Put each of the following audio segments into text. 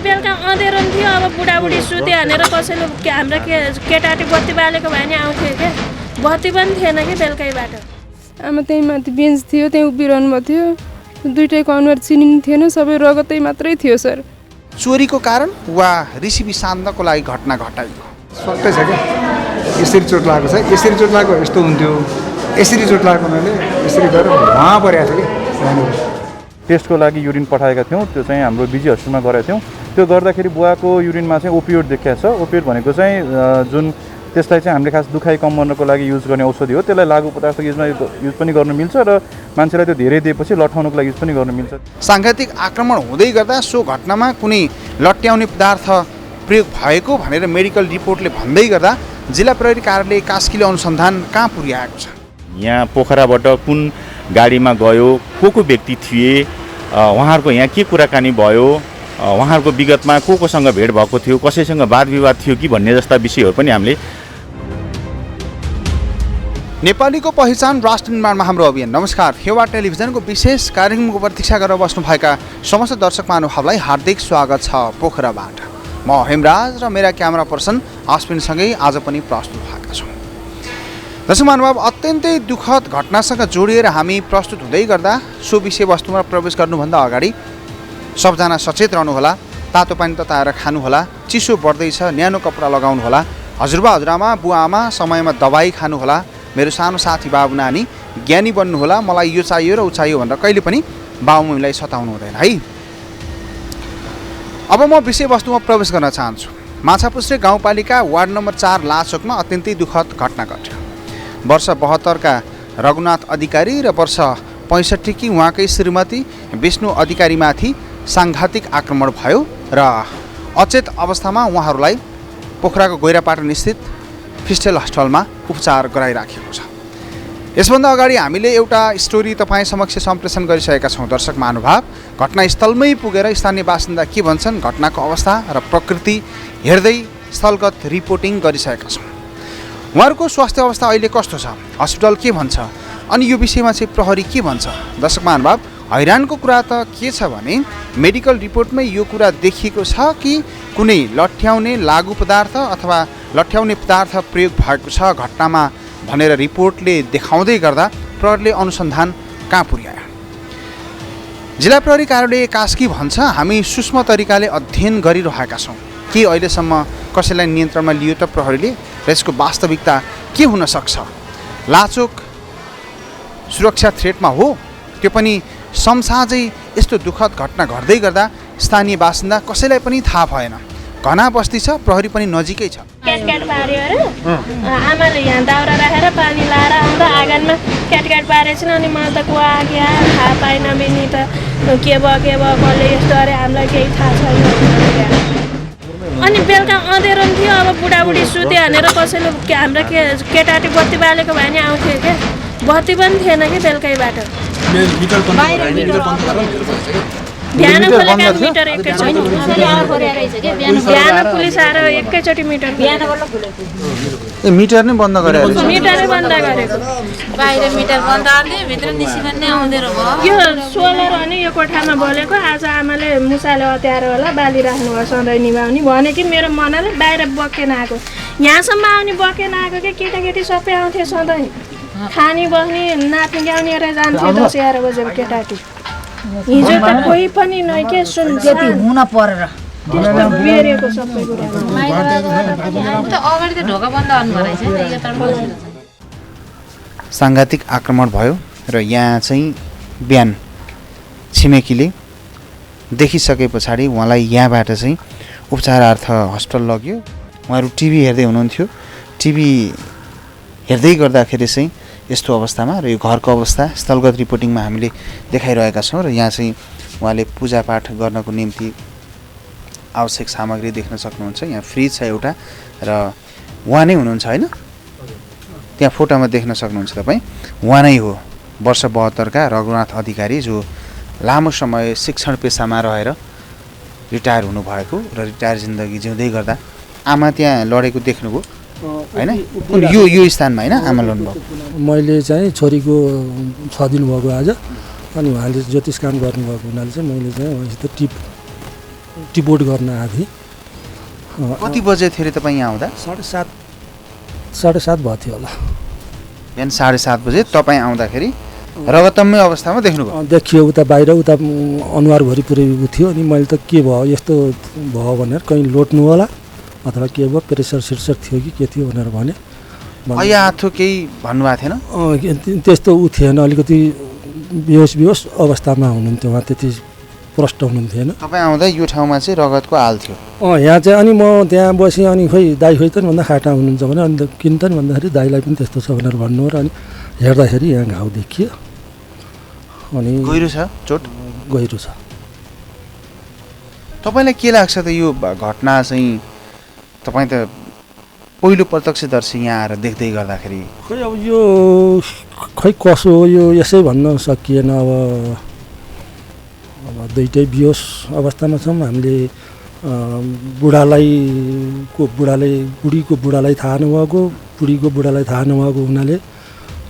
बेलुका अँधेरो नि थियो। अब बुढाबुढी सुते भनेर कसैले हाम्रा केटाटी बत्ती बालेको भए नि आउँथ्यो क्या, बत्ती पनि थिएन कि बेलुकैबाट। आमा त्यहीँ माथि बेन्च थियो, त्यहीँ उभिरहनु भएको थियो। दुइटैको अनुहार चिनिने थिएन, सबै रगतै मात्रै थियो सर। चोरीको कारण वा रिसिभी साध्नको लागि घटना घटाइयो? सट्टै छ क्या, यसरी चोट लागेको छ, यसरी चोट लागेको यस्तो हुन्थ्यो, यसरी चोट लागेको हुनाले यसरी गरेर उहाँ परेको छ कि। टेस्टको लागि युरिन पठाएका थियौँ, त्यो चाहिँ हाम्रो बिजी हस्पिटलमा गरेका थियौँ। त्यो गर्दाखेरि बुवाको युरिनमा चाहिँ ओपियोड देखिएको छ। ओपियोड भनेको चाहिँ जुन त्यसलाई चाहिँ हामीले खास दुखाइ कम गर्नको लागि युज गर्ने औषधि हो, त्यसलाई लागु पदार्थ युज पनि गर्न मिल्छ र मान्छेलाई त्यो धेरै दिएपछि लट्ठाउनको लागि युज पनि गर्न मिल्छ। साङ्घातिक आक्रमण हुँदै गर्दा सो घटनामा कुनै लट्याउने पदार्थ प्रयोग भएको भनेर मेडिकल रिपोर्टले भन्दै गर्दा जिल्ला प्रहरी कार्यालय कास्कीले अनुसन्धान कहाँ पुर्याएको छ? यहाँ पोखराबाट कुन गाडीमा गयो, को व्यक्ति थिए, उहाँहरूको यहाँ के कुराकानी भयो, उहाँहरूको विगतमा कोसँग भेट भएको थियो, कसैसँग वाद विवाद थियो कि भन्ने जस्ता विषयहरू पनि हामीले। नेपालीको पहिचान राष्ट्र निर्माणमा हाम्रो अभियान। नमस्कार, फेवा टेलिभिजनको विशेष कार्यक्रमको प्रतीक्षा गरेर बस्नुभएका समस्त दर्शक महानुभावलाई हार्दिक स्वागत छ पोखराबाट। म हेमराज र मेरा क्यामेरा पर्सन आश्विनसँगै आज पनि प्रस्तुत भएका छौँ। दर्शक महानुभाव, अत्यन्तै दुःखद घटनासँग जोडिएर हामी प्रस्तुत हुँदै गर्दा सो विषयवस्तुमा प्रवेश गर्नुभन्दा अगाडि सबजना सचेत रहनुहोला। तातो पानी तताएर खानुहोला, चिसो बढ्दैछ, न्यानो कपडा लगाउनुहोला, हजुरबा हजुरआमा बुवा आमा समयमा दबाई खानुहोला, मेरो सानो साथी बाबु नानी ज्ञानी बन्नुहोला, मलाई यो चाहियो र ऊ चाहियो भनेर कहिले पनि बाबुमम्मीलाई सताउनु हुँदैन है। अब म विषयवस्तुमा प्रवेश गर्न चाहन्छु। माछापुच्छ्रे गाउँपालिका वार्ड नम्बर 4 लाचोकमा अत्यन्तै दुःखद घटना घट्यो। वर्ष 72 का रघुनाथ अधिकारी र वर्ष 65 की उहाँकै श्रीमती विष्णु अधिकारीमाथि साङ्घातिक आक्रमण भयो र अचेत अवस्थामा उहाँहरूलाई पोखराको गैरापाटन स्थित फिस्टेल हस्पिटलमा उपचार गराइराखेको छ। यसभन्दा अगाडि हामीले एउटा स्टोरी तपाईँ समक्ष सम्प्रेषण गरिसकेका छौँ। दर्शक महानुभाव, घटनास्थलमै पुगेर स्थानीय बासिन्दा के भन्छन्, घटनाको अवस्था र प्रकृति हेर्दै स्थलगत रिपोर्टिङ गरिसकेका छौँ। उहाँहरूको स्वास्थ्य अवस्था अहिले कस्तो छ, हस्पिटल के भन्छ, अनि यो विषयमा चाहिँ प्रहरी के भन्छ? दर्शक महानुभाव, हैरानको कुरा त के छ भने मेडिकल रिपोर्टमै यो कुरा देखिएको छ कि कुनै लट्याउने लागु पदार्थ अथवा लट्याउने पदार्थ प्रयोग भएको छ घटनामा भनेर रिपोर्टले देखाउँदै गर्दा प्रहरीले अनुसन्धान कहाँ पुर्यायो? जिल्ला प्रहरी कार्यालय कास्की भन्छ, हामी सूक्ष्म तरिकाले अध्ययन गरिरहेका छौँ के अहिलेसम्म कसैलाई नियन्त्रणमा लियो त प्रहरीले र यसको वास्तविकता के हुन सक्छ। लाचोक सुरक्षा थ्रेटमा हो, त्यो पनि समसाझै यस्तो दुःखद घटना घट्दै गर्दा स्थानीय बासिन्दा कसैलाई पनि थाहा भएन। घना बस्ती छ, प्रहरी पनि नजिकै छ। क्याटक्याट पार्यो अरे आमाले यहाँ दाउरा राखेर पानी लाएर आउँदा आँगनमा क्याटक्याट पारेछन्। अनि म त कुवा क्या थाहा पाइनँ बेनी त के भयो कसले यस्तो अरे, हामीलाई केही थाहा छैन। अनि बेलुका अँधेरो नि थियो। अब बुढाबुढी सुते भनेर कसैले हाम्रा केटाटी बत्ती बालेको भए नि आउँथ्यो क्या, बत्ती पनि थिएन कि बेलुकैबाट। बिहान खोलेका मिटर एकैचोटि, बिहान पुलिस आएर एकैचोटि मिटर मिटर नै बन्द गरेर मिटरै बन्द गरेको। बाहिर मिटर बन्द गर्ने, भित्र निस्किन नै अँधेरो भयो। यो सोलर अनि यो कोठामा बोलेको। आज आमाले मुसाले अत्याएर होला बाली राख्नुभयो सधैँ निभाउने भने कि मेरो मनले बाहिर बकेन आएको, यहाँसम्म आउने बकेन आएको कि केटाकेटी सबै आउँथे सधैँ खानी बस्ने नाच्ने गाउने जान्थे 10-11 बजेको केटाकेटी। हिजो त कोही पनि नै के सुन त्यति हुन परेर बेरेको सबै कुरा। अगाडि त ढोका बन्द गर्नु रहेछ नि यो तर्फ। साङ्घातिक आक्रमण भयो र यहाँ चाहिँ बिहान छिमेकीले देखिसके पछाडि उहाँलाई यहाँबाट चाहिँ उपचारार्थ हस्पिटल लग्यो। उहाँहरू टिभी हेर्दै हुनुहुन्थ्यो। टिभी हेर्दै गर्दाखेरि चाहिँ यस्तो अवस्थामा र यो घरको अवस्था स्थलगत रिपोर्टिङमा हामीले देखाइरहेका छौँ। र यहाँ चाहिँ उहाँले पूजापाठ गर्नको निम्ति आवश्यक सामग्री देख्न सक्नुहुन्छ। यहाँ फ्रिज छ एउटा र उहाँ नै हुनुहुन्छ होइन, त्यहाँ फोटोमा देख्न सक्नुहुन्छ तपाईँ, उहाँ नै हो वर्ष 72 का रघुनाथ अधिकारी, जो लामो समय शिक्षण पेसामा रहेर रिटायर हुनुभएको र रिटायर जिन्दगी जिउँदै गर्दा आमा त्यहाँ लडेको देख्नुभयो होइन? यो स्थानमा होइन आमा लड्नुभयो? मैले चाहिँ छोरीको 6 दिन भएको आज, अनि उहाँले ज्योतिष काम गर्नुभएको हुनाले चाहिँ मैले चाहिँ उहाँसित टिपोट गर्न आएको थिएँ। कति बजे थियो अरे तपाईँ यहाँ आउँदा? 7:30 भएको थियो होला। बिहान 7:30 बजे तपाईँ आउँदाखेरि रगतम्य अवस्थामा देख्नुभयो? देखियो उता बाहिर उता अनुहारभरि पुरै उ थियो। अनि मैले त के भयो यस्तो भयो भनेर कहीँ लोट्नु होला अथवा के भयो प्रेसर सिर्सर थियो कि के थियो भनेर भने। ऐया हाथो केही भन्नुभएको थिएन? त्यस्तो उ थिएन, अलिकति बेहोस अवस्थामा हुनुहुन्थ्यो उहाँ, त्यति प्रष्ट हुनुहुन्थेन। तपाईँ आउँदा यो ठाउँमा चाहिँ रगतको हाल थियो? यहाँ चाहिँ अनि म त्यहाँ बसेँ। अनि खोइ दाइ खोइ त नि भन्दा खाटा हुनुहुन्छ भने अनि किन त नि भन्दाखेरि दाइलाई पनि त्यस्तो छ भनेर भन्नु र अनि हेर्दाखेरि यहाँ घाउ देखियो। अनि गहिरो छ चोट? गहिरो छ। तपाईँलाई के लाग्छ त यो घटना चाहिँ तपाईँ त पहिलो प्रत्यक्षदर्शी यहाँ आएर देख्दै गर्दाखेरि? खोइ अब यो खै कसो हो यो यसै भन्न सकिएन। अब दुइटै बेहोस अवस्थामा छौँ हामीले। बुढीको बुढालाई थाहा नभएको, बुढीको बुढालाई थाहा नभएको हुनाले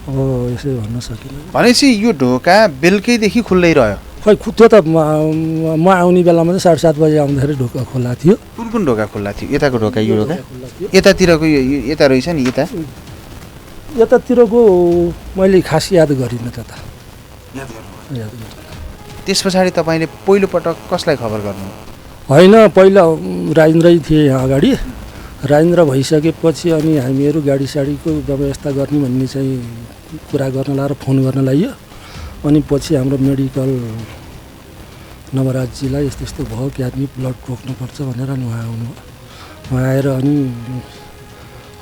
अब यसै भन्न सकिनँ। भनेपछि यो ढोका बेलुकैदेखि खुल्लै रह्यो? खै त्यो त म आउने बेलामा चाहिँ 7:30 बजे आउँदाखेरि ढोका खुल्ला थियो। कुन ढोका खुल्ला थियो? यताको ढोका, यो ढोका, यतातिरको यता रहेछ नि, यतातिरको मैले खास याद गरिनँ त याद गरिनँ। त्यस पछाडि तपाईँले पहिलोपटक कसलाई खबर गर्नु? होइन, पहिला राजेन्द्रै थिए यहाँ अगाडि। राजेन्द्र भइसकेपछि अनि हामीहरू गाडी साडीको व्यवस्था गर्ने भन्ने चाहिँ कुरा गर्न लाएर फोन गर्न लाग्यो। अनि पछि हाम्रो मेडिकल नवराजजीलाई यस्तो यस्तो भयो कि आदमी ब्लड रोक्नुपर्छ भनेर अनि उहाँ आउनु। उहाँ आएर अनि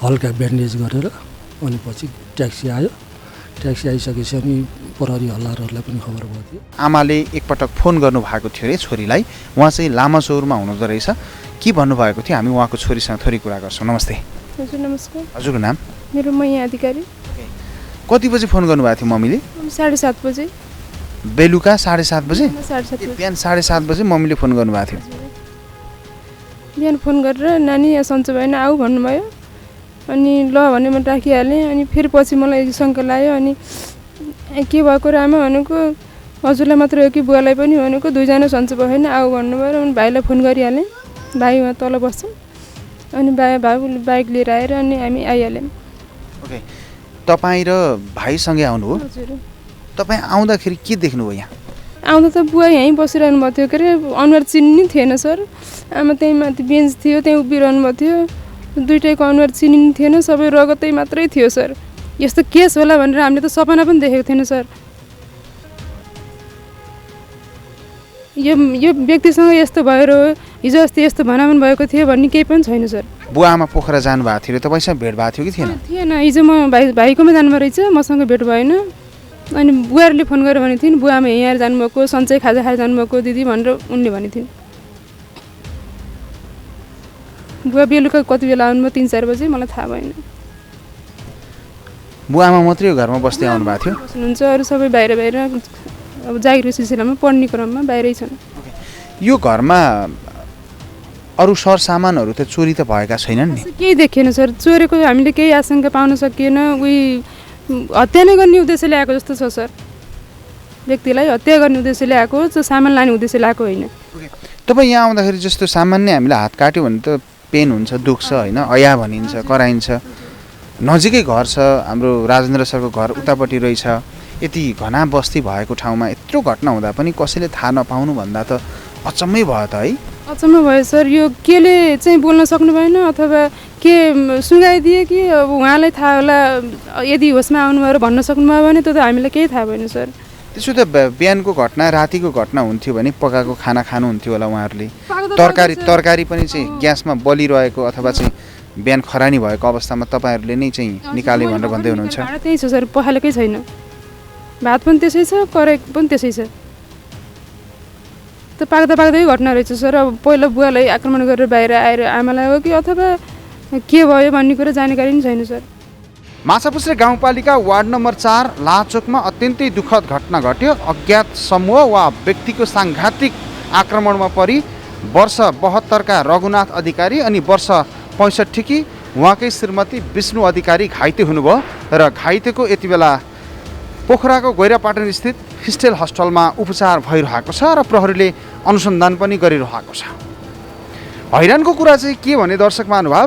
हल्का ब्यान्डेज गरेर अनि पछि ट्याक्सी आयो। ट्याक्सी आइसकेपछि अनि प्रहरी हल्लारहरूलाई पनि खबर भएको थियो। आमाले एकपटक फोन गर्नुभएको थियो अरे छोरीलाई, उहाँ चाहिँ लामा चौरमा हुनुहुँदो रहेछ। के भन्नुभएको थियो? हामी उहाँको छोरीसँग थोरै कुरा गर्छौँ। नमस्ते। हजुर नमस्कार। हजुरको नाम? मेरो मैया अधिकारी। कति बजी फोन गर्नुभएको थियो मम्मीले? 7:30 बजे। बेलुका 7:30 बजे? 7:30 बजे। बिहान 7:30 बजे मम्मीले फोन गर्नुभएको थियो? बिहान फोन गरेर नानी यहाँ सन्चो भएन आऊ भन्नुभयो। अनि ल भने म राखिहालेँ। अनि फेरि पछि मलाई शङ्का लाग्यो। अनि के भएको र आमा भनेको हजुरलाई मात्र हो कि बुवालाई पनि भनेको, दुईजना सन्चो भएन आऊ भन्नुभयो। अनि भाइलाई फोन गरिहालेँ। भाइ उहाँ तल बस्छन्। अनि बाइक लिएर आएर अनि हामी आइहाल्यौँ। ओके, तपाईँ र भाइसँगै आउनुभयो? हजुर। तपाईँ आउँदाखेरि के देख्नुभयो यहाँ? आउँदा त बुवा यहीँ बसिरहनु भएको थियो के अरे, अनुहार चिन्ने थिएन सर। आमा त्यहीँ माथि बेन्च थियो त्यहीँ उभिरहनु भएको थियो। दुइटैको अनुहार चिनिने थिएन, सबै रगतै मात्रै थियो सर। यस्तो केस होला भनेर हामीले त सपना पनि देखेको थिएन सर। यो व्यक्तिसँग यस्तो भएर हिजो अस्ति यस्तो भनामन भएको थियो भन्ने केही पनि छैन सर। बुवा आमा पोखरा जानुभएको थियो, तपाईँसँग भेट भएको थियो कि थिएन? थिएन, हिजो म भाइकोमा जानुभएको रहेछ, मसँग भेट भएन। अनि बुवाहरूले फोन गरेर भनेको थिइन् बुवा आमा यहीँ आएर जानुभएको, सन्चै खाजा खाएर जानुभएको दिदी भनेर उनले भनेको थिइन्। बुवा बेलुका कति बेला आउनुभयो? 3-4 बजे, मलाई थाहा भएन। बुवा आमा मात्रै घरमा बस्दै आउनु भएको थियो? बस्नुहुन्छ, अरू सबै बाहिर अब जागिरको सिलसिलामा पढ्ने क्रममा बाहिरै छन्। यो घरमा अरू सरसामानहरू त चोरी त भएका छैनन् नि? केही देखिएन सर, चोरेको हामीले केही आशंका पाउन सकिएन। हत्या नै गर्ने उद्देश्यले आएको जस्तो छ सर। व्यक्तिलाई हत्या गर्ने उद्देश्यले आएको, सामान लाने उद्देश्यले आएको होइन। तपाईँ यहाँ आउँदाखेरि जस्तो सामान्य हामीले हात काट्यो भने त पेन हुन्छ, दुख्छ होइन, अया भनिन्छ, कराइन्छ। नजिकै घर छ हाम्रो, राजेन्द्र सरको घर उतापट्टि रहेछ। यति घना बस्ती भएको ठाउँमा यत्रो घटना हुँदा पनि कसैले थाहा नपाउनु भन्दा त अचम्मै भयो त है? अचम्म भयो सर। यो केले चाहिँ बोल्न सक्नु भएन अथवा के सुँगाइदिए कि अब उहाँलाई थाहा होला, यदि होसमा आउनुभयो भन्न सक्नुभयो भने त हामीलाई केही थाहा भएन सर। त्यसो त बिहानको घटना रातिको घटना हुन्थ्यो भने पकाएको खाना खानुहुन्थ्यो होला उहाँहरूले। तरकारी पनि चाहिँ ग्यासमा बलिरहेको अथवा चाहिँ बिहान खरानी भएको अवस्थामा तपाईँहरूले नै चाहिँ निकाल्यो भनेर भन्दै हुनुहुन्छ? त्यही छ सर, पखालेकै छैन। भात पनि त्यसै छ, कराई पनि त्यसै छ। त पाक्दै घटना रहेछ सर। अब पहिला बुवालाई आक्रमण गरेर बाहिर आएर आमालाई हो कि अथवा के भयो भन्ने कुरा जानकारी पनि छैन सर। माछापुच्छ्रे गाउँपालिका वार्ड नम्बर 4 लाचोकमा अत्यन्तै दुःखद घटना घट्यो। अज्ञात समूह वा व्यक्तिको साङ्घातिक आक्रमणमा परि वर्ष 72 का रघुनाथ अधिकारी अनि वर्ष 65 की उहाँकै श्रीमती विष्णु अधिकारी घाइते हुनुभयो र घाइतेको यति बेला पोखराको गैरापाटन स्थित हिस्टेल हस्पिटलमा उपचार भइरहेको छ र प्रहरीले अनुसन्धान पनि गरिरहेको छ। हैरानको कुरा चाहिँ के भने दर्शक महानुभाव,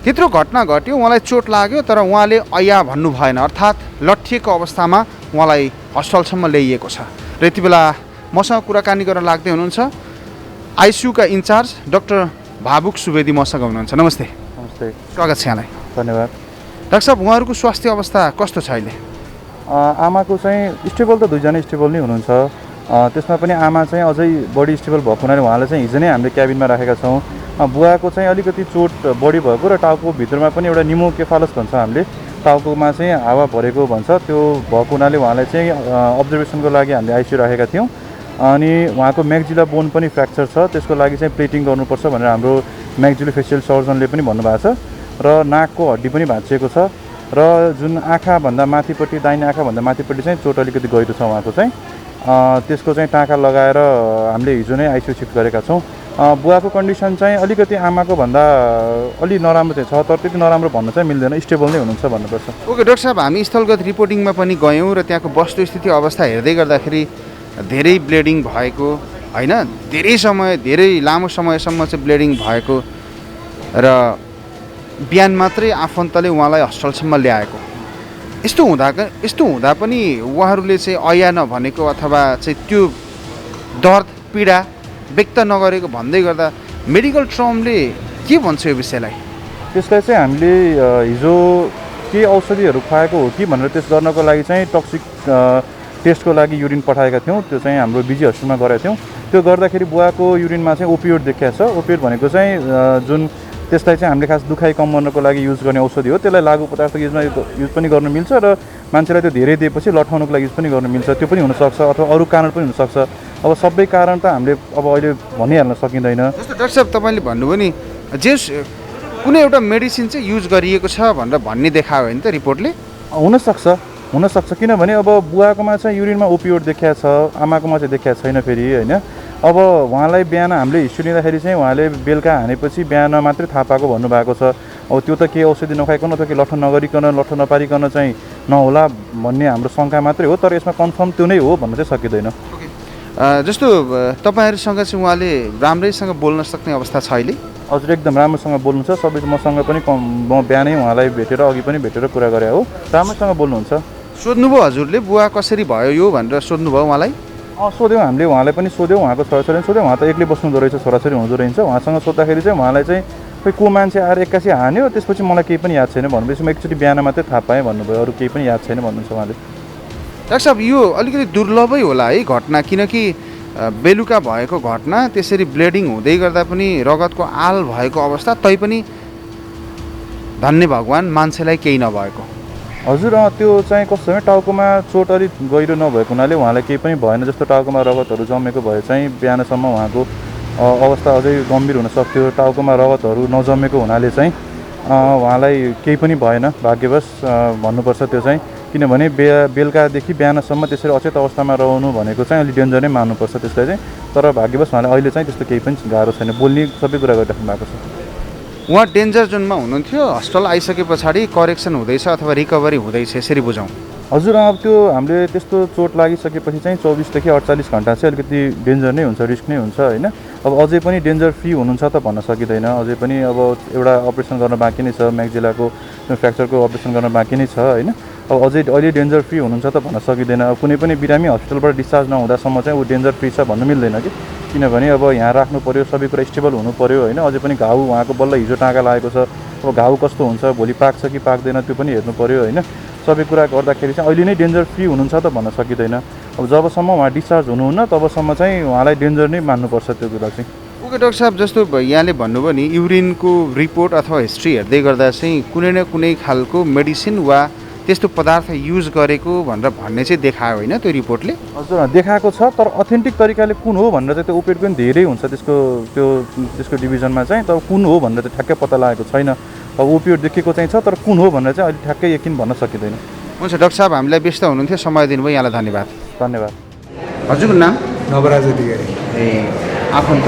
त्यत्रो घटना घट्यो, उहाँलाई चोट लाग्यो, तर उहाँले ऐया भन्नु भएन, अर्थात् लट्ठिएको अवस्थामा उहाँलाई हस्पिटलसम्म ल्याइएको छ। र यति बेला मसँग कुराकानी गर्न लाग्दै हुनुहुन्छ आइसियुका इन्चार्ज डाक्टर भावुक सुवेदी मसँग हुनुहुन्छ। नमस्ते। नमस्ते, स्वागत छ यहाँलाई। धन्यवाद। डाक्टर साहब, उहाँहरूको स्वास्थ्य अवस्था कस्तो छ अहिले? आमाको चाहिँ स्टेबल त दुईजना स्टेबल नै हुनुहुन्छ। त्यसमा पनि आमा चाहिँ अझै बढी स्टेबल भएको हुनाले उहाँलाई चाहिँ हिजो नै हामीले क्याबिनमा राखेका छौँ। बुवाको चाहिँ अलिकति चोट बढी भएको र टाउको भित्रमा पनि एउटा निमोकेफालस भन्छ हामीले, टाउकोमा चाहिँ हावा भरेको भन्छ, त्यो भएको हुनाले उहाँलाई चाहिँ अब्जर्भेसनको लागि हामीले आइसियु राखेका थियौँ। अनि उहाँको म्याक्जिला बोन पनि फ्र्याक्चर छ, त्यसको लागि चाहिँ प्लेटिङ गर्नुपर्छ भनेर हाम्रो म्याक्जिलो फेसियल सर्जनले पनि भन्नुभएको छ। र नाकको हड्डी पनि भाँचिएको छ र जुन आँखाभन्दा माथिपट्टि, दाहिने आँखाभन्दा माथिपट्टि चाहिँ चोट अलिकति गहिरो छ उहाँको चाहिँ। त्यसको चाहिँ टाँका लगाएर हामीले हिजो नै आइसियु सिफ्ट गरेका छौँ। बुवाको कन्डिसन चाहिँ अलिकति आमाको भन्दा अलि नराम्रो चाहिँ छ, तर त्यति नराम्रो भन्न चाहिँ मिल्दैन, स्टेबल नै हुनुहुन्छ भन्नुपर्छ। ओके डाक्टर साहब, हामी स्थलगत रिपोर्टिङमा पनि गयौँ र त्यहाँको वस्तुस्थिति अवस्था हेर्दै गर्दाखेरि धेरै ब्लिडिङ भएको होइन, धेरै लामो समयसम्म चाहिँ ब्लिडिङ भएको र बिहान मात्रै आफन्तले उहाँलाई हस्पिटलसम्म ल्याएको। यस्तो हुँदा पनि उहाँहरूले चाहिँ ऐया नभनेको अथवा चाहिँ त्यो दर्द पीडा व्यक्त नगरेको भन्दै गर्दा मेडिकल टर्मले के भन्छ यो विषयलाई? त्यसलाई चाहिँ हामीले हिजो के औषधिहरू खुवाएको हो कि भनेर टेस्ट गर्नको लागि चाहिँ टक्सिक टेस्टको लागि युरिन पठाएका थियौँ। त्यो चाहिँ हाम्रो बिजी हस्पिटलमा गरेका थियौँ। त्यो गर्दाखेरि बुवाको युरिनमा चाहिँ ओपियोड देखिएको छ। ओपियोड भनेको चाहिँ जुन त्यसलाई चाहिँ हामीले खास दुखाइ कम गर्नको लागि युज गर्ने औषधि हो। त्यसलाई लागु पदार्थको युज पनि गर्न मिल्छ र मान्छेलाई त्यो धेरै दिएपछि लठाउनुको लागि युज पनि गर्न मिल्छ। त्यो पनि हुनसक्छ अथवा अरू कारण पनि हुनसक्छ। अब सबै कारण त हामीले अब अहिले भनिहाल्न सकिँदैन। जस्तो डाक्टर साहब तपाईँले भन्नुभयो नि, जे कुनै एउटा मेडिसिन चाहिँ युज गरिएको छ भनेर भन्ने देखायो होइन त रिपोर्टले? हुनसक्छ किनभने अब बुवाकोमा चाहिँ युरिनमा ओपियोड देखिएको छ, आमाकोमा चाहिँ देखिएको छैन फेरि होइन। अब उहाँलाई बिहान हामीले हिस्ट्री लिँदाखेरि चाहिँ उहाँले बेलुका हानेपछि बिहान मात्रै थाहा पाएको भन्नुभएको छ। अब त्यो त केही औषधि नखाइकन अथवा केही लठ्ठ नगरिकन, लठ्ठ नपारिकन चाहिँ नहोला भन्ने हाम्रो शङ्का मात्रै हो, तर यसमा कन्फर्म त्यो नै हो भन्न चाहिँ सकिँदैन। जस्तो तपाईँहरूसँग चाहिँ उहाँले राम्रैसँग बोल्न सक्ने अवस्था छ अहिले? हजुर, एकदम राम्रोसँग बोल्नुहुन्छ। सबै मसँग पनि म बिहानै उहाँलाई भेटेर अघि पनि भेटेर कुरा गरे हो, राम्रोसँग बोल्नुहुन्छ। सोध्नुभयो हजुरले बुवा कसरी भयो यो भनेर सोध्नुभयो उहाँलाई? सोध्यौँ हामीले, उहाँलाई पनि सोध्यौँ, उहाँको छोराछोरी सोध्यौँ। उहाँ त एक्लै बस्नुहुँदो रहेछ, छोराछोरी हुँदो रहेछ। उहाँसँग सोद्धाखेरि चाहिँ उहाँलाई चाहिँ खोइ को मान्छे आएर एक्कासी हान्यो, त्यसपछि मलाई केही पनि याद छैन भन्नुभएपछि म एकचोटि बिहान मात्रै थाहा पाएँ भन्नुभयो, अरू केही पनि याद छैन भन्नुहुन्छ उहाँले। डाक्टर साहब, यो अलिकति दुर्लभै होला है घटना, किनकि बेलुका भएको घटना, त्यसरी ब्लिडिङ हुँदै गर्दा पनि रगतको आल भएको अवस्था, तैपनि धन्य भगवान् मान्छेलाई केही नभएको। हजुर, त्यो चाहिँ कस्तो भने टाउकोमा चोट अलिक गहिरो नभएको हुनाले उहाँलाई केही पनि भएन। जस्तो टाउकोमा रगतहरू जमेको भए चाहिँ बिहानसम्म उहाँको अवस्था अझै गम्भीर हुनसक्थ्यो। टाउकोमा रगतहरू नजमेको हुनाले चाहिँ उहाँलाई केही पनि भएन, भाग्यवश भन्नुपर्छ त्यो चाहिँ। किनभने बेलुकादेखि बिहानसम्म त्यसरी अचेत अवस्थामा रहनु भनेको चाहिँ अलिक डेन्जर नै मान्नुपर्छ त्यसलाई चाहिँ। तर भाग्यवश उहाँले अहिले चाहिँ त्यस्तो केही पनि गाह्रो छैन, बोल्ने सबै कुरा गरिराख्नु भएको छ। उहाँ डेन्जर जोनमा हुनुहुन्थ्यो, हस्पिटल आइसके पछाडि करेक्सन हुँदैछ अथवा रिकभरी हुँदैछ, यसरी बुझौँ? हजुर, अब त्यो हामीले त्यस्तो चोट लागिसकेपछि चाहिँ 24 देखि 48 घन्टा चाहिँ अलिकति डेन्जर नै हुन्छ, रिस्क नै हुन्छ होइन। अब अझै पनि डेन्जर फ्री हुनुहुन्छ त भन्न सकिँदैन। अझै पनि अब एउटा अपरेसन गर्न बाँकी नै छ, म्याक्जिलाको फ्र्याक्चरको अपरेसन गर्न बाँकी नै छ होइन। अब अझै अहिले डेन्जर फ्री हुनुहुन्छ त भन्न सकिँदैन। अब कुनै पनि बिरामी हस्पिटलबाट डिस्चार्ज नहुँदासम्म चाहिँ ऊ डेन्जर फ्री छ भन्नु मिल्दैन कि, किनभने अब यहाँ राख्नु पऱ्यो, सबै कुरा स्टेबल हुनु पऱ्यो होइन। अझै पनि घाउ उहाँको बल्ल हिजो टाँका लागेको छ, अब घाउ कस्तो हुन्छ, भोलि पाक्छ कि पाक्दैन त्यो पनि हेर्नु पऱ्यो होइन। सबै कुरा गर्दाखेरि चाहिँ अहिले नै डेन्जर फ्री हुनुहुन्छ त भन्न सकिँदैन। अब जबसम्म उहाँ डिस्चार्ज हुनुहुन्न तबसम्म चाहिँ उहाँलाई डेन्जर नै मान्नुपर्छ त्यो कुरा चाहिँ। ओके डाक्टर साहब, जस्तो यहाँले भन्नुभयो नि युरिनको रिपोर्ट अथवा हिस्ट्री हेर्दै गर्दा चाहिँ कुनै न कुनै खालको मेडिसिन वा त्यस्तो पदार्थ युज गरेको भनेर भन्ने चाहिँ देखायो होइन त्यो रिपोर्टले? हजुर, देखाएको छ, तर अथेन्टिक तरिकाले कुन हो भनेर चाहिँ त्यो ओपियोड पनि धेरै हुन्छ त्यसको डिभिजनमा चाहिँ, तर कुन हो भनेर चाहिँ ठ्याक्कै पत्ता लागेको छैन। अब ओपियोड देखेको चाहिँ छ, तर कुन हो भनेर चाहिँ अहिले ठ्याक्कै यकिन भन्न सकिँदैन। हुन्छ डाक्टर साहब, हामीलाई व्यस्त हुनुहुन्थ्यो, समय दिनुभयो, यहाँलाई धन्यवाद। धन्यवाद। हजुरको नाम? नवराज अधिकारी। ए आफन्त?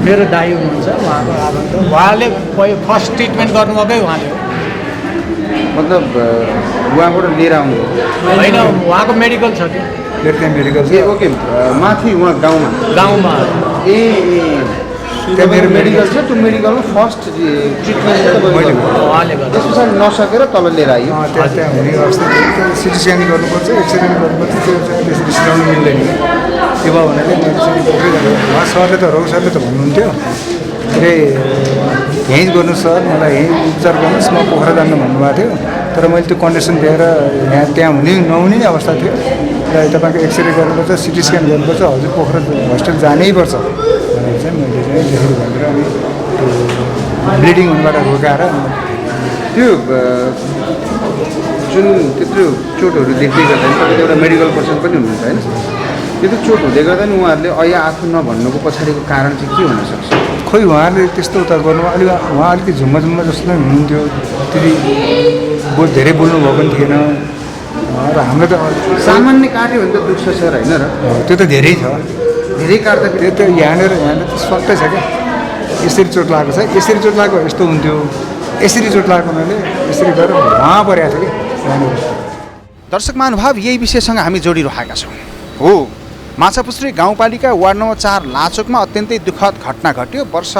मेरो दाइ हुनुहुन्छ, उहाँको आफन्त। उहाँले फर्स्ट ट्रिटमेन्ट गर्नुभएकै उहाँले हो। मतलब उहाँबाट लिएर आउनु होइन, उहाँको मेडिकल छ कि त्यहाँ मेडिकल छ। ए ओके, माथि उहाँ गाउँमा? गाउँमा। ए त्यहाँ मेरो मेडिकल छ, त्यो मेडिकलमा फर्स्ट ट्रिटमेन्ट त्यस पछाडि नसकेर तल लिएर आइयो। त्यहाँ हुने अवस्था सिटी स्क्यान गर्नुपर्छ, एक्सरे गर्नुपर्छ, त्यो चाहिँ त्यसरी सिलाउनु मिल्दैन। त्यो भयो भने उहाँ सरले त रघु सरले त भन्नुहुन्थ्यो के यहीँ गर्नु सर, मलाई यहीँ उपचार गर्नुहोस्, म पोखरा जानु भन्नुभएको थियो। तर मैले त्यो कन्डिसन दिएर त्यहाँ हुने नहुने नै अवस्था थियो र तपाईँको एक्सरे गर्नुपर्छ, सिटी स्क्यान गर्नुपर्छ, हजुर पोखरा हस्पिटल जानैपर्छ भनेर चाहिँ मैले चाहिँ त्यसरी भनेर अनि त्यो ब्लिडिङ हुनबाट रोकाएर त्यो जुन त्यत्रो चोटहरू देख्दै गर्दा नि तपाईँले एउटा मेडिकल पर्सन पनि हुनुहुन्छ होइन, त्यत्रो चोट हुँदै गर्दा नि उहाँहरूले अहिले आफू नभन्नुको पछाडिको कारण चाहिँ के हुनसक्छ? खोइ उहाँहरूले त्यस्तो उता गर्नु उहाँ अलिकति झुम्मा जस्तो नै हुनुहुन्थ्यो, त्यति धेरै बोल्नु भएको पनि थिएन र हाम्रो त सामान्य काट्यो भने त दुख्छ सर होइन र? त्यो त धेरै छ, धेरै काट्दाखेरि त्यो त यहाँनिर त सट्टै छ क्या। यसरी चोट लागेको छ, यसरी चोट लागेको यस्तो हुन्थ्यो, यसरी चोट लागेको हुनाले यसरी गरेर उहाँ परेको थियो कि यहाँनिर। दर्शक महानुभाव, यही विषयसँग हामी जोडिरहेका छौँ। हो, माछापुछ्रे गाउँपालिका वार्ड नम्बर 4 लाचोकमा अत्यन्तै दुःखद घटना घट्यो। वर्ष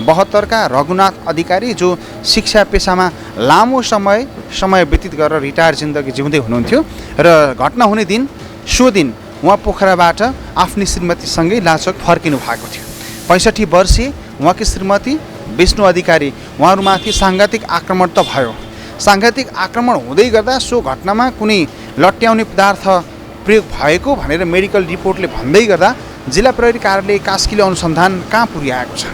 72 का रघुनाथ अधिकारी जो शिक्षा पेसामा लामो समय व्यतीत गरेर रिटायर जिन्दगी जिउँदै हुनुहुन्थ्यो र घटना हुने दिन सो दिन उहाँ पोखराबाट आफ्नी श्रीमतीसँगै लाचोक फर्किनु भएको थियो। 65 वर्षीय उहाँकी श्रीमती विष्णु अधिकारी उहाँहरूमाथि साङ्घातिक आक्रमण त भयो। साङ्घातिक आक्रमण हुँदै गर्दा सो घटनामा कुनै लट्याउने पदार्थ प्रयोग भएको भनेर मेडिकल रिपोर्टले भन्दै गर्दा जिल्ला प्रहरी कार्यालय कास्कीले अनुसन्धान कहाँ पुर्याएको छ।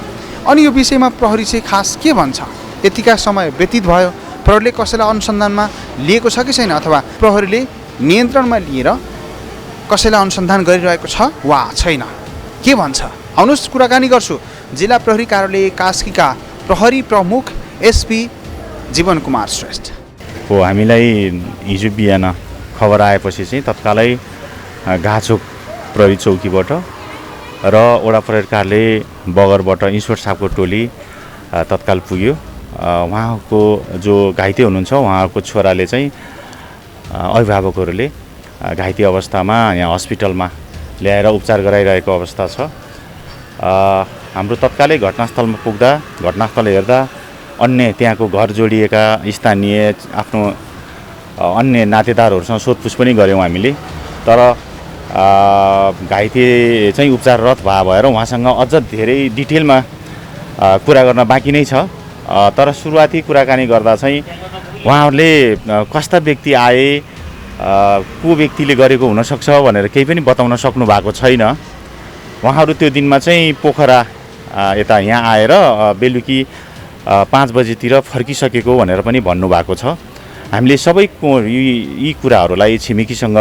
अनि यो विषयमा प्रहरी चाहिँ खास के भन्छ? यतिका समय व्यतीत भयो, प्रहरीले कसैलाई अनुसन्धानमा लिएको छ कि छैन, अथवा प्रहरीले नियन्त्रणमा लिएर कसैलाई अनुसन्धान गरिरहेको छ वा छैन, के भन्छ? आउनुहोस् कुराकानी गर्छु जिल्ला प्रहरी कार्यालय कास्कीका प्रहरी प्रमुख एसपी जीवन कुमार श्रेष्ठ। हो, हामीलाई हिजो बिहान खबर आएपछि चाहिँ तत्कालै घाचोक प्रहरी चौकीबाट र वडा प्रहरी कार्यालय बगरबाट ईश्वर साहबको टोली तत्काल पुग्यो। उहाँको जो घाइते हुनुहुन्छ उहाँको छोराले चाहिँ अभिभावकहरूले घाइते अवस्थामा यहाँ हस्पिटलमा ल्याएर उपचार गराइरहेको अवस्था छ। हाम्रो तत्कालै घटनास्थलमा पुग्दा घटनास्थल हेर्दा अन्य त्यहाँको घर जोडिएका स्थानीय आफ्नो अन्य नातेदारहरूसँग सोधपुछ पनि गऱ्यौँ हामीले। तर घाइते चाहिँ उपचाररत भएर उहाँसँग अझ धेरै डिटेलमा कुरा गर्न बाँकी नै छ। तर सुरुवाती कुराकानी गर्दा चाहिँ उहाँहरूले कस्ता व्यक्ति आए, को व्यक्तिले गरेको हुनसक्छ भनेर केही पनि बताउन सक्नु भएको छैन। उहाँहरू त्यो दिनमा चाहिँ पोखरा यता यहाँ आएर बेलुकी 5 बजेतिर फर्किसकेको भनेर पनि भन्नुभएको छ। हामीले सबै यी कुराहरूलाई छिमेकीसँग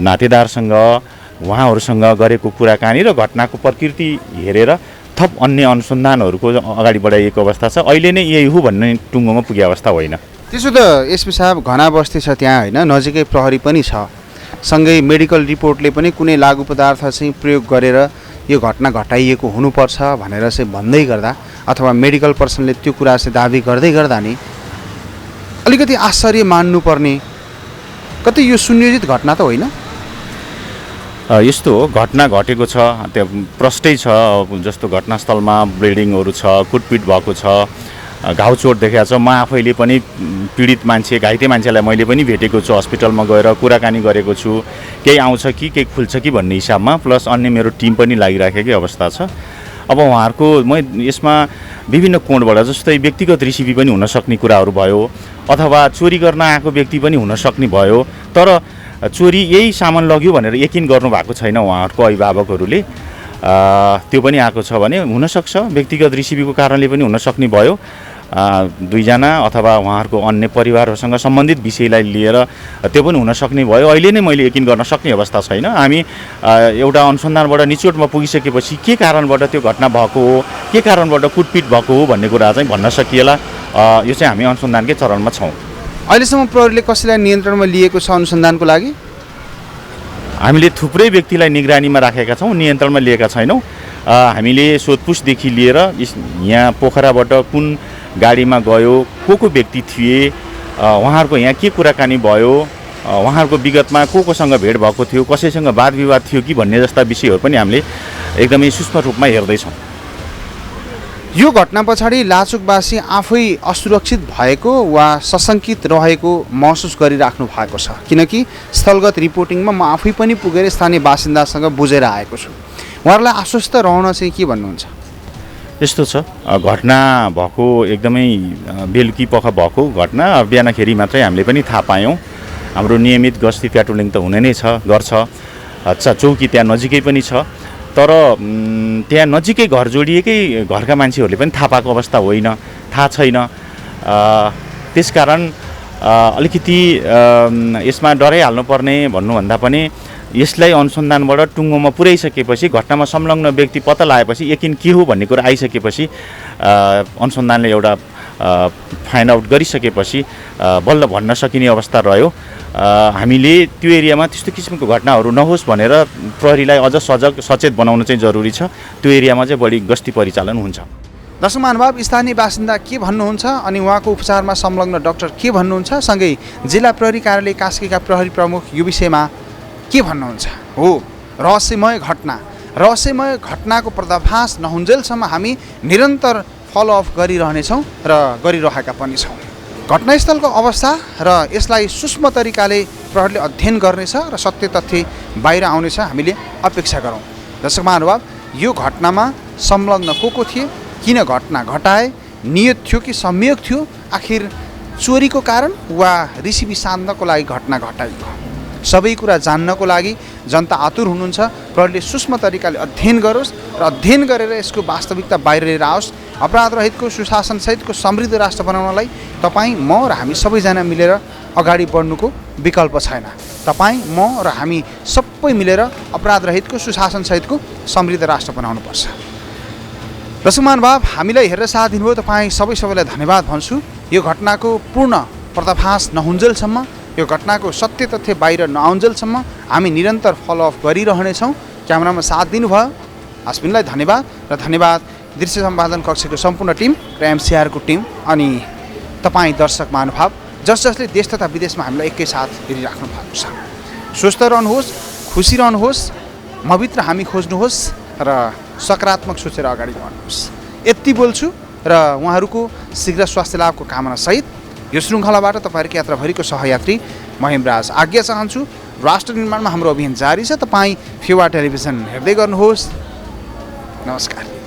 नातेदारसँग उहाँहरूसँग गरेको कुराकानी र घटनाको प्रकृति हेरेर थप अन्य अनुसन्धानहरूको अगाडि बढाइएको अवस्था छ। अहिले नै यही हो भन्ने टुङ्गोमा पुगे अवस्था होइन। त्यसो त एसपी साहब घना बस्ती छ त्यहाँ होइन, नजिकै प्रहरी पनि छ, सँगै मेडिकल रिपोर्टले पनि कुनै लागु पदार्थ चाहिँ प्रयोग गरेर यो घटना घटाइएको हुनुपर्छ भनेर चाहिँ भन्दै गर्दा अथवा मेडिकल पर्सनले त्यो कुरा चाहिँ दाबी गर्दै गर्दा नि अलिकति आश्चर्य मान्नुपर्ने, कतै यो सुनियोजित घटना त होइन? यस्तो हो, घटना घटेको छ, त्यो प्रष्टै छ। जस्तो घटनास्थलमा ब्लिडिङहरू छ, कुटपिट भएको छ, घाउ चोट देखाएको छ। म आफैले पनि पीडित मान्छे, घाइते मान्छेलाई मैले पनि भेटेको छु, हस्पिटलमा गएर कुराकानी गरेको छु। केही आउँछ कि केही खुल्छ कि भन्ने हिसाबमा, प्लस अन्य मेरो टिम पनि लागिराखेकै अवस्था छ। अब उहाँहरूको म यसमा विभिन्न कोणबाट जस्तै व्यक्तिगत रेसिपी पनि हुनसक्ने कुराहरू भयो, अथवा चोरी गर्न आएको व्यक्ति पनि हुनसक्ने भयो। तर चोरी यही सामान लग्यो भनेर यकिन गर्नुभएको छैन उहाँहरूको अभिभावकहरूले। त्यो पनि आएको छ भने हुनसक्छ, व्यक्तिगत रेसिपीको कारणले पनि हुनसक्ने भयो। दुईजना अथवा उहाँहरूको अन्य परिवारहरूसँग सम्बन्धित विषयलाई लिएर त्यो पनि हुनसक्ने भयो। अहिले नै मैले यकिन गर्न सक्ने अवस्था छैन। हामी एउटा अनुसन्धानबाट निचोटमा पुगिसकेपछि के कारणबाट त्यो घटना भएको हो, के कारणबाट कुटपिट भएको हो भन्ने कुरा चाहिँ भन्न सकिएला। यो चाहिँ हामी अनुसन्धानकै चरणमा छौँ। अहिलेसम्म प्रहरीले कसैलाई नियन्त्रणमा लिएको छ अनुसन्धानको लागि? हामीले थुप्रै व्यक्तिलाई निगरानीमा राखेका छौँ, नियन्त्रणमा लिएका छैनौँ। हामीले सोधपुछदेखि लिएर यहाँ पोखराबाट कुन गाडीमा गयो, को व्यक्ति थिए, उहाँहरूको यहाँ के कुराकानी भयो, उहाँहरूको विगतमा कोसँग भेट भएको थियो, कसैसँग वाद विवाद थियो कि भन्ने जस्ता विषयहरू पनि हामीले एकदमै सूक्ष्म रूपमा हेर्दैछौँ। यो घटना पछाडि लाचुकवासी आफै असुरक्षित भएको वा सशङ्कित रहेको महसुस गरिराख्नु भएको छ, किनकि स्थलगत रिपोर्टिङमा म आफै पनि पुगेर स्थानीय बासिन्दासँग बुझेर आएको छु। उहाँहरूलाई आश्वस्त रहन चाहिँ के भन्नुहुन्छ? यस्तो छ, घटना भएको एकदमै बेलुकी पख भएको घटना बिहानखेरि मात्रै हामीले पनि थाहा पायौँ। हाम्रो नियमित गस्ती प्याट्रोलिङ त हुने नै छ, गर्छ। अच्छा, चौकी त्यहाँ नजिकै पनि छ, तर त्यहाँ नजिकै घर जोडिएकै घरका मान्छेहरूले पनि थाहा पाएको अवस्था होइन, थाहा छैन। त्यसकारण अलिकति यसमा डराइहाल्नुपर्ने भन्नुभन्दा पनि यसलाई अनुसन्धानबाट टुङ्गोमा पुर्याइसकेपछि, घटनामा संलग्न व्यक्ति पत्ता लगाएपछि, यकिन के हो भन्ने कुरा आइसकेपछि, अनुसन्धानले एउटा फाइन्ड आउट गरिसकेपछि बल्ल भन्न सकिने अवस्था रह्यो। हामीले त्यो एरियामा त्यस्तो किसिमको घटनाहरू नहोस् भनेर प्रहरीलाई अझ सचेत बनाउन चाहिँ जरुरी छ। त्यो एरियामा चाहिँ बढी गस्ती परिचालन हुन्छ। दर्शक महानुभाव, स्थानीय बासिन्दा के भन्नुहुन्छ अनि उहाँको उपचारमा संलग्न डाक्टर के भन्नुहुन्छ, सँगै जिल्ला प्रहरी कार्यालय कास्कीका प्रहरी प्रमुख यो विषयमा के भन्नुहुन्छ? हो, रहस्यमय घटनाको पर्दाफास नहुन्जेलसम्म हामी निरन्तर फलोअप गरिरहनेछौँ र गरिरहेका पनि छौँ। घटनास्थलको अवस्था र यसलाई सूक्ष्म तरिकाले प्रहरीले अध्ययन गर्नेछ र सत्य तथ्य बाहिर आउनेछ, हामीले अपेक्षा गरौँ। दर्शक महानुभाव, यो घटनामा संलग्न को थिए, किन घटना घटाए, नियत थियो कि संयोग थियो, आखिर चोरीको कारण वा रिसिभी साध्नको लागि घटना घटाइयो, सबै कुरा जान्नको लागि जनता आतुर हुनुहुन्छ। प्रहरीले सूक्ष्म तरिकाले अध्ययन गरोस् र अध्ययन गरेर यसको वास्तविकता बाहिर लिएर आओस्। अपराध रहितको सुशासनसहितको समृद्ध राष्ट्र बनाउनलाई तपाईँ, म र हामी सबैजना मिलेर अगाडि बढ्नुको विकल्प छैन। तपाईँ, म र हामी सबै मिलेर अपराध रहितको सुशासनसहितको समृद्ध राष्ट्र बनाउनुपर्छ। दर्शक महानुभाव, हामीलाई हेरेर साथ दिनुभयो तपाईँ सबैलाई धन्यवाद भन्छु। यो घटनाको पूर्ण पर्दाफास नहुन्जेलसम्म, यो घटनाको सत्य तथ्य बाहिर नआउन्जेलसम्म हामी निरन्तर फलोअप गरिरहनेछौँ। क्यामेरामा साथ दिनुभयो आस्मिनलाई धन्यवाद, र धन्यवाद दृश्य सम्पादन कक्षको सम्पूर्ण टिम र एमसिआरको टिम अनि तपाईँ दर्शक महानुभाव जसले देश तथा विदेशमा हामीलाई एकैसाथ हेरिराख्नु भएको छ। स्वस्थ रहनुहोस्, खुसी रहनुहोस्, मभित्र हामी खोज्नुहोस् र सकारात्मक सोचेर अगाडि बढ्नुहोस्। यति बोल्छु र उहाँहरूको शीघ्र स्वास्थ्य लाभको कामनासहित यो श्रृङ्खलाबाट तपाईँहरूको यात्राभरिको सहयात्री म हेमराज आज्ञा चाहन्छु। राष्ट्र निर्माणमा हाम्रो अभियान जारी छ। तपाईँ फेवा टेलिभिजन हेर्दै गर्नुहोस्। नमस्कार।